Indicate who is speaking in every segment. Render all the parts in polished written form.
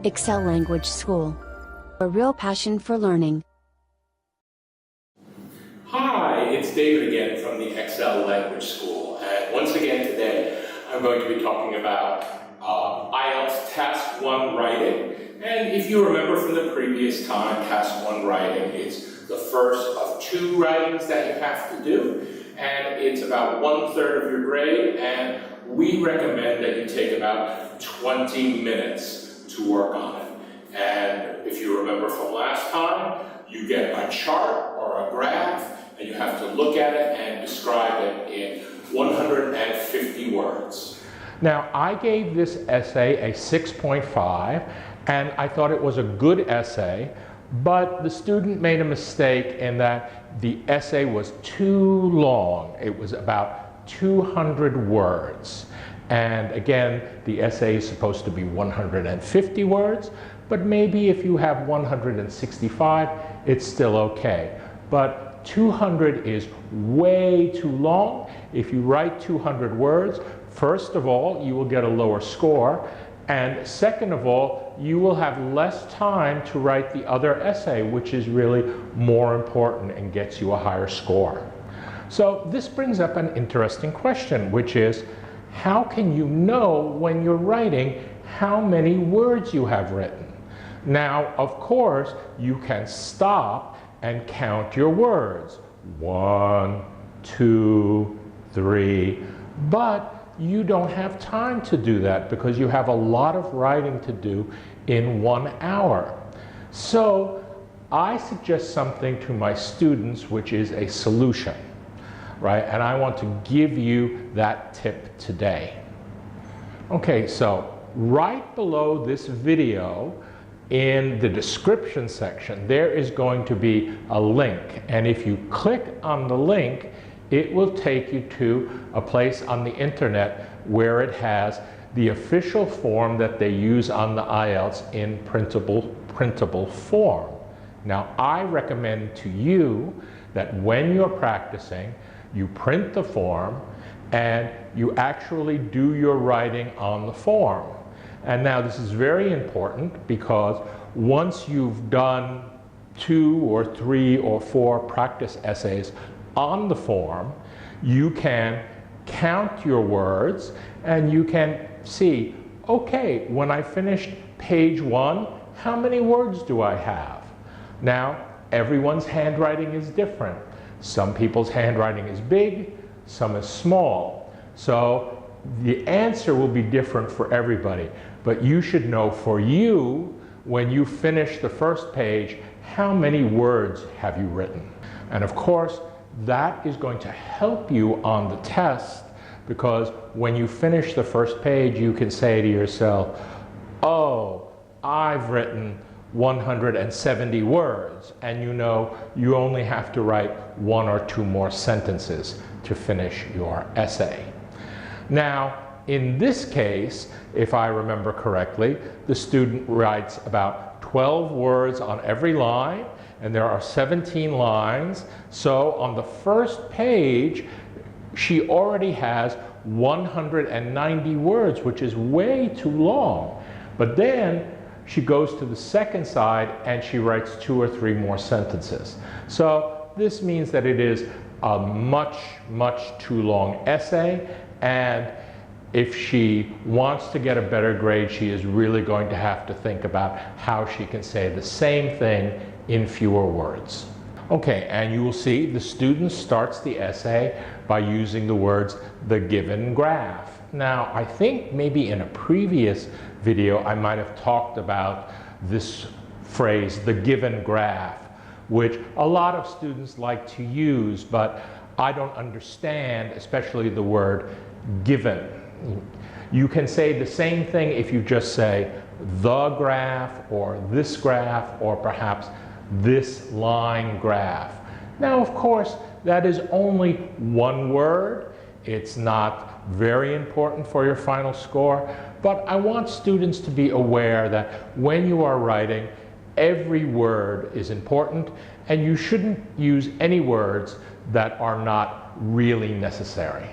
Speaker 1: Excel Language School. A real passion for learning.
Speaker 2: Hi, it's David again from the Excel Language School. And once again today, I'm going to be talking about IELTS Task 1 writing. And if you remember from the previous time, Task 1 writing is the first of 2 writings that you have to do. And it's about 1/3 of your grade, and we recommend that you take about 20 minutes to work on it. And if you remember from last time, you get a chart or a graph, and you have to look at it and describe it in 150 words.
Speaker 3: Now, I gave this essay a 6.5, and I thought it was a good essay, but the student made a mistake in that the essay was too long. It was about 200 words. And again, the essay is supposed to be 150 words, but maybe if you have 165, it's still okay. But 200 is way too long. If you write 200 words, first of all, you will get a lower score, and second of all, you will have less time to write the other essay, which is really more important and gets you a higher score. So this brings up an interesting question, which is, how can you know when you're writing how many words you have written? Now, of course, you can stop and count your words. 1, 2, 3, but you don't have time to do that because you have a lot of writing to do in 1 hour. So I suggest something to my students, which is a solution, right? And I want to give you that tip today. Okay, so right below this video, in the description section, there is going to be a link. And if you click on the link, it will take you to a place on the internet where it has the official form that they use on the IELTS in printable form. Now, I recommend to you that when you're practicing, you print the form and you actually do your writing on the form. And now this is very important because once you've done 2 or 3 or 4 practice essays on the form, you can count your words and you can see, okay, when I finished page 1, how many words do I have? Now, everyone's handwriting is different. Some people's handwriting is big, some is small. So the answer will be different for everybody. But you should know for you, when you finish the first page, how many words have you written? And of course, that is going to help you on the test, because when you finish the first page, you can say to yourself, oh, I've written 170 words, and you know you only have to write 1 or 2 more sentences to finish your essay. Now, in this case, if I remember correctly, the student writes about 12 words on every line, and there are 17 lines. So on the first page, she already has 190 words, which is way too long. But then she goes to the second side and she writes 2 or 3 more sentences. So this means that it is a much too long essay, and if she wants to get a better grade, she is really going to have to think about how she can say the same thing in fewer words. Okay, and you will see the student starts the essay by using the words, the given graph. Now, I think maybe in a previous video, I might have talked about this phrase, the given graph, which a lot of students like to use, but I don't understand, especially the word given. You can say the same thing if you just say the graph or this graph or perhaps this line graph. Now, of course, that is only 1 word. It's not very important for your final score, but I want students to be aware that when you are writing, every word is important, and you shouldn't use any words that are not really necessary.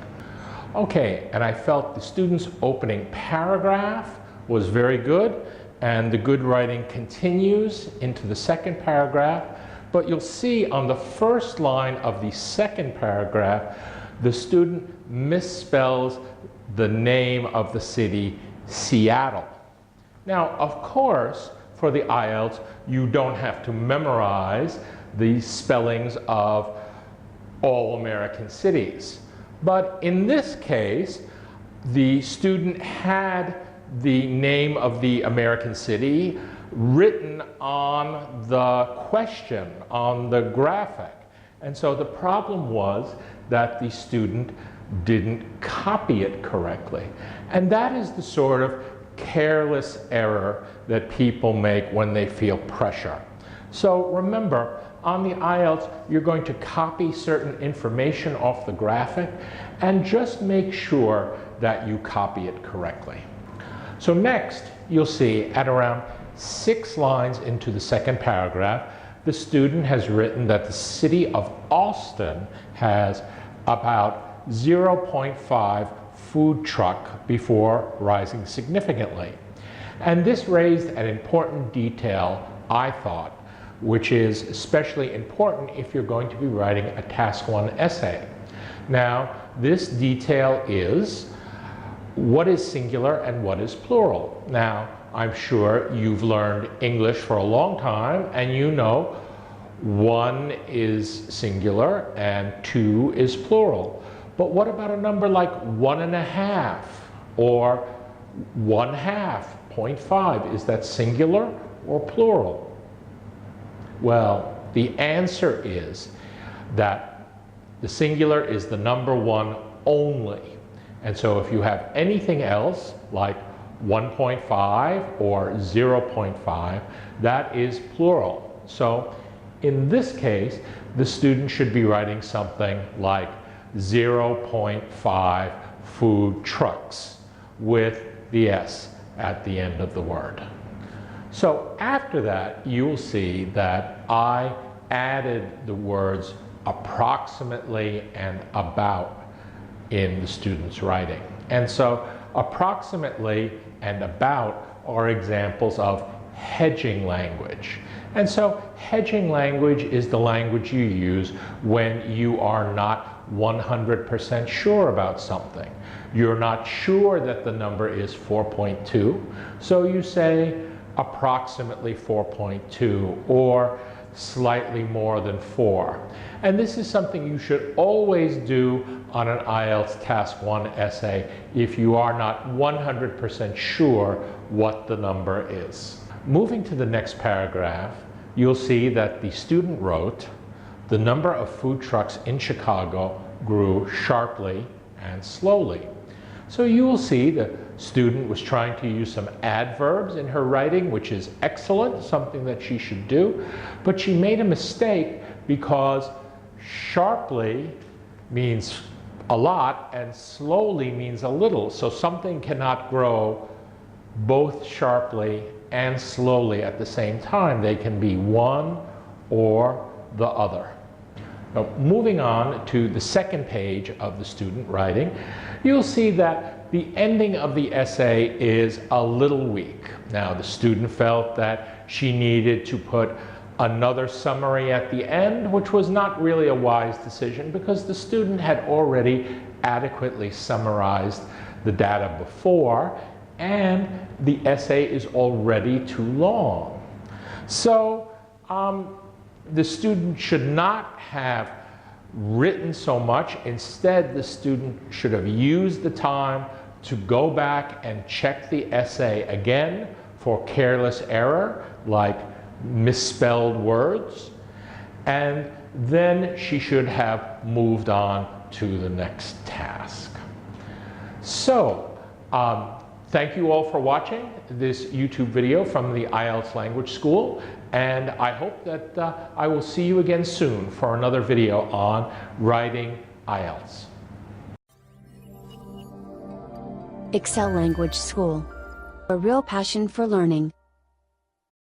Speaker 3: Okay, and I felt the student's opening paragraph was very good, and the good writing continues into the second paragraph, but you'll see on the first line of the second paragraph, the student misspells the name of the city, Seattle. Now, of course, for the IELTS, you don't have to memorize the spellings of all American cities. But in this case, the student had the name of the American city written on the question, on the graphic. And so the problem was that the student didn't copy it correctly. And that is the sort of careless error that people make when they feel pressure. So remember, on the IELTS, you're going to copy certain information off the graphic and just make sure that you copy it correctly. So next, you'll see at around 6 lines into the second paragraph, the student has written that the city of Austin has about 0.5 food truck before rising significantly. And this raised an important detail, I thought, which is especially important if you're going to be writing a Task 1 essay. Now, this detail is what is singular and what is plural. Now, I'm sure you've learned English for a long time and you know 1 is singular and 2 is plural. But what about a number like 1.5 or 1/2, 0.5? Is that singular or plural? Well, the answer is that the singular is the number 1 only. And so if you have anything else like 1.5 or 0.5, that is plural. So in this case, the student should be writing something like 0.5 food trucks with the S at the end of the word. So after that, you'll see that I added the words approximately and about in the student's writing. And so approximately and about are examples of hedging language. And so hedging language is the language you use when you are not 100% sure about something. You're not sure that the number is 4.2, so you say approximately 4.2 or slightly more than 4. And this is something you should always do on an IELTS Task 1 essay if you are not 100% sure what the number is. Moving to the next paragraph, you'll see that the student wrote, the number of food trucks in Chicago grew sharply and slowly. So you will see the student was trying to use some adverbs in her writing, which is excellent, something that she should do, but she made a mistake because sharply means a lot and slowly means a little. So something cannot grow both sharply and slowly at the same time. They can be one or the other. Now, moving on to the second page of the student writing, you'll see that the ending of the essay is a little weak. Now, the student felt that she needed to put another summary at the end, which was not really a wise decision because the student had already adequately summarized the data before, and the essay is already too long. So the student should not have written so much. Instead, the student should have used the time to go back and check the essay again for careless error, like misspelled words, and then she should have moved on to the next task. So, thank you all for watching this YouTube video from the IELTS Language School, and I hope that I will see you again soon for another video on writing IELTS.
Speaker 1: Excel Language School. A real passion for learning.